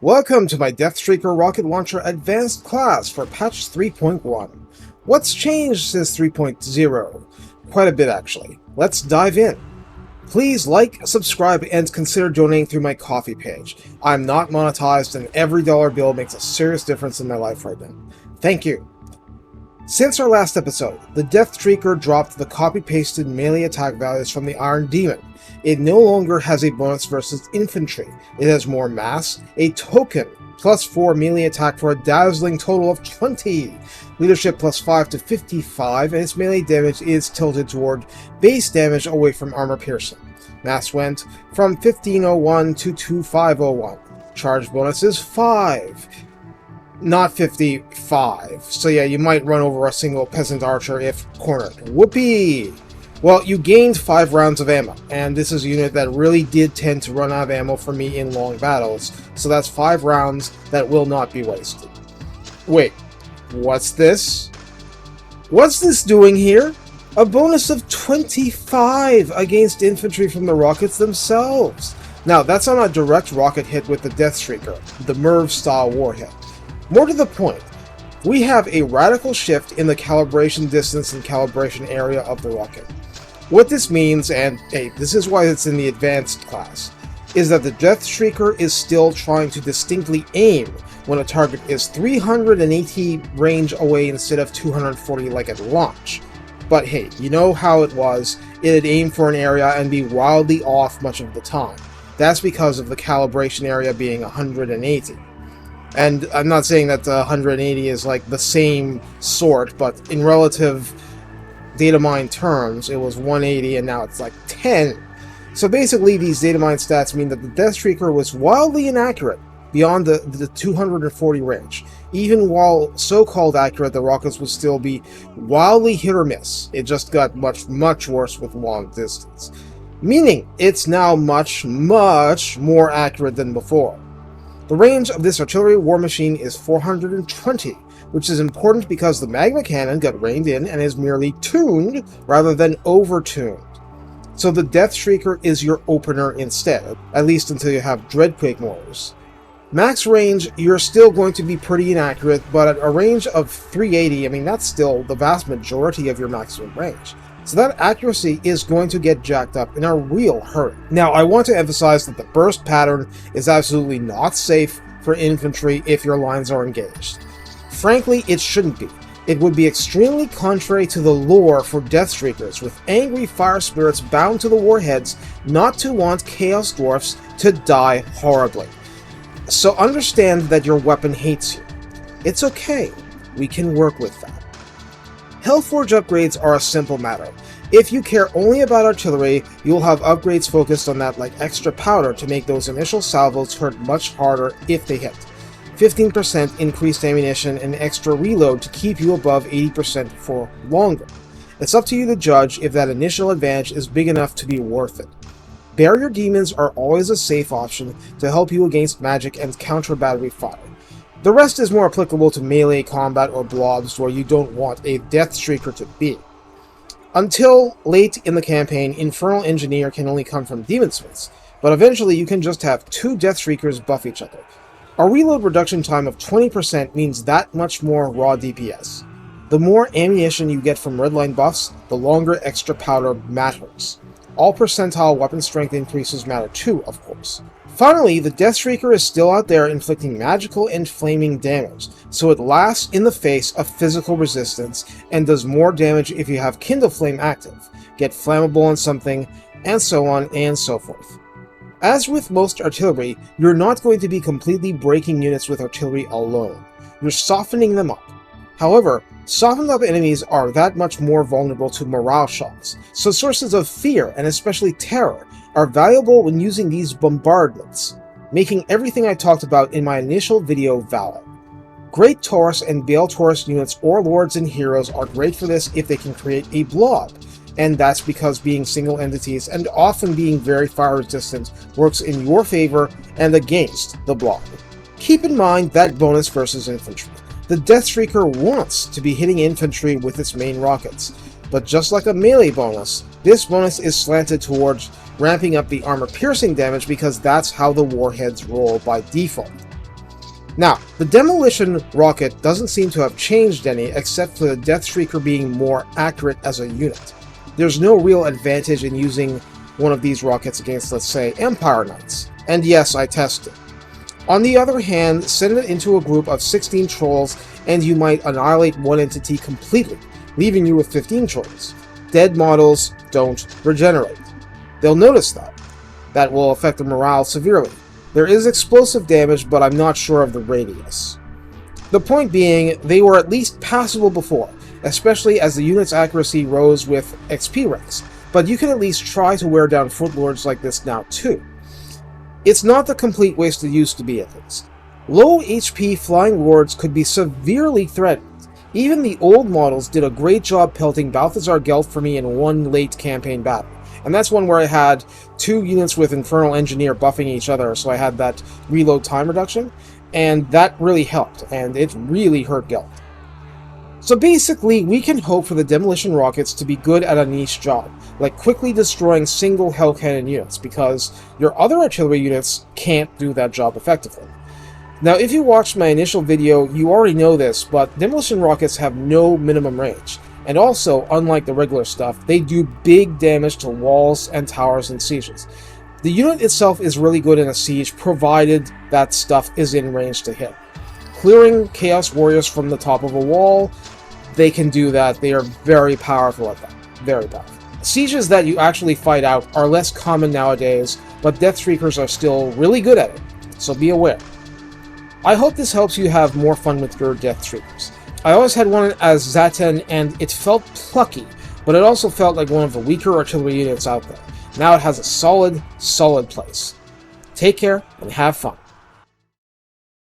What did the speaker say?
Welcome to my Deathshrieker Rocket Launcher Advanced class for patch 3.1. What's changed since 3.0? Quite a bit, actually. Let's dive in. Please like, subscribe, and consider donating through my Ko-fi page. I'm not monetized, and every dollar bill makes a serious difference in my life right now. Thank you. Since our last episode, the Deathshrieker dropped the copy-pasted melee attack values from the Iron Demon. It no longer has a bonus versus infantry. It has more mass, a token, plus 4 melee attack for a dazzling total of 20, leadership plus 5 to 55, and its melee damage is tilted toward base damage away from armor piercing. Mass went from 1501 to 2501. Charge bonus is 5. Not 55. So yeah, you might run over a single peasant archer if cornered. Whoopee! Well, you gained 5 rounds of ammo, and this is a unit that really did tend to run out of ammo for me in long battles, so that's 5 rounds that will not be wasted. Wait, what's this? What's this doing here? A bonus of 25 against infantry from the rockets themselves. Now, that's on a direct rocket hit with the Deathshrieker, the Merv-style warhead. More to the point, we have a radical shift in the calibration distance and calibration area of the rocket. What this means, and hey, this is why it's in the advanced class, is that the Deathshrieker is still trying to distinctly aim when a target is 380 range away instead of 240 like at launch. But hey, you know how it was, it'd aim for an area and be wildly off much of the time. That's because of the calibration area being 180. And I'm not saying that 180 is like the same sort, but in relative data mine terms, it was 180 and now it's like 10. So basically, these data mine stats mean that the Deathshrieker was wildly inaccurate beyond the 240 range. Even while so-called accurate, the rockets would still be wildly hit or miss. It just got much worse with long distance. Meaning, it's now much more accurate than before. The range of this artillery war machine is 420, which is important because the magma cannon got reined in and is merely tuned rather than over-tuned. So the Deathshrieker is your opener instead, at least until you have Dreadquake mortars. Max range, you're still going to be pretty inaccurate, but at a range of 380, I mean that's still the vast majority of your maximum range. So that accuracy is going to get jacked up in a real hurry. Now, I want to emphasize that the burst pattern is absolutely not safe for infantry if your lines are engaged. Frankly, it shouldn't be. It would be extremely contrary to the lore for Deathshriekers, with angry fire spirits bound to the warheads, not to want Chaos Dwarfs to die horribly. So understand that your weapon hates you. It's okay. We can work with that. Hellforge upgrades are a simple matter. If you care only about artillery, you'll have upgrades focused on that like extra powder to make those initial salvos hurt much harder if they hit. 15% increased ammunition and extra reload to keep you above 80% for longer. It's up to you to judge if that initial advantage is big enough to be worth it. Barrier demons are always a safe option to help you against magic and counter battery fire. The rest is more applicable to melee combat or blobs where you don't want a Deathshrieker to be. Until late in the campaign, Infernal Engineer can only come from Demon Smiths, but eventually you can just have 2 Deathshriekers buff each other. A reload reduction time of 20% means that much more raw DPS. The more ammunition you get from redline buffs, the longer extra powder matters. All percentile weapon strength increases matter too, of course. Finally, the Deathshrieker is still out there inflicting magical and flaming damage, so it lasts in the face of physical resistance and does more damage if you have Kindle Flame active, get flammable on something, and so on and so forth. As with most artillery, you're not going to be completely breaking units with artillery alone. You're softening them up. However, softened up enemies are that much more vulnerable to morale shots, so sources of fear, and especially terror, are valuable when using these bombardments, making everything I talked about in my initial video valid. Great Taurus and Bale Taurus units or Lords and Heroes are great for this if they can create a blob, and that's because being single entities and often being very fire resistant works in your favor and against the blob. Keep in mind that bonus versus infantry. The Deathshrieker wants to be hitting infantry with its main rockets, but just like a melee bonus, this bonus is slanted towards ramping up the armor piercing damage because that's how the warheads roll by default. Now, the demolition rocket doesn't seem to have changed any except for the Deathshrieker being more accurate as a unit. There's no real advantage in using one of these rockets against, let's say, Empire Knights. And yes, I tested. On the other hand, send it into a group of 16 trolls and you might annihilate one entity completely, leaving you with 15 trolls. Dead models don't regenerate. They'll notice that. That will affect the morale severely. There is explosive damage, but I'm not sure of the radius. The point being, they were at least passable before, especially as the unit's accuracy rose with XP ranks, but you can at least try to wear down footlords like this now too. It's not the complete waste it used to be, at least. Low HP flying lords could be severely threatened. Even the old models did a great job pelting Balthazar Gelf for me in one late campaign battle. And that's one where I had 2 units with Infernal Engineer buffing each other, so I had that reload time reduction, and that really helped, and it really hurt Gelf. So basically, we can hope for the demolition rockets to be good at a niche job, like quickly destroying single hell cannon units, because your other artillery units can't do that job effectively. Now, if you watched my initial video, you already know this, but demolition rockets have no minimum range. And also, unlike the regular stuff, they do big damage to walls and towers and sieges. The unit itself is really good in a siege, provided that stuff is in range to hit. Clearing Chaos Warriors from the top of a wall, they can do that. They are very powerful at that. Very powerful. Sieges that you actually fight out are less common nowadays, but Deathshriekers are still really good at it, so be aware. I hope this helps you have more fun with your Deathshriekers. I always had one as Zaten, and it felt plucky, but it also felt like one of the weaker artillery units out there. Now it has a solid place. Take care, and have fun.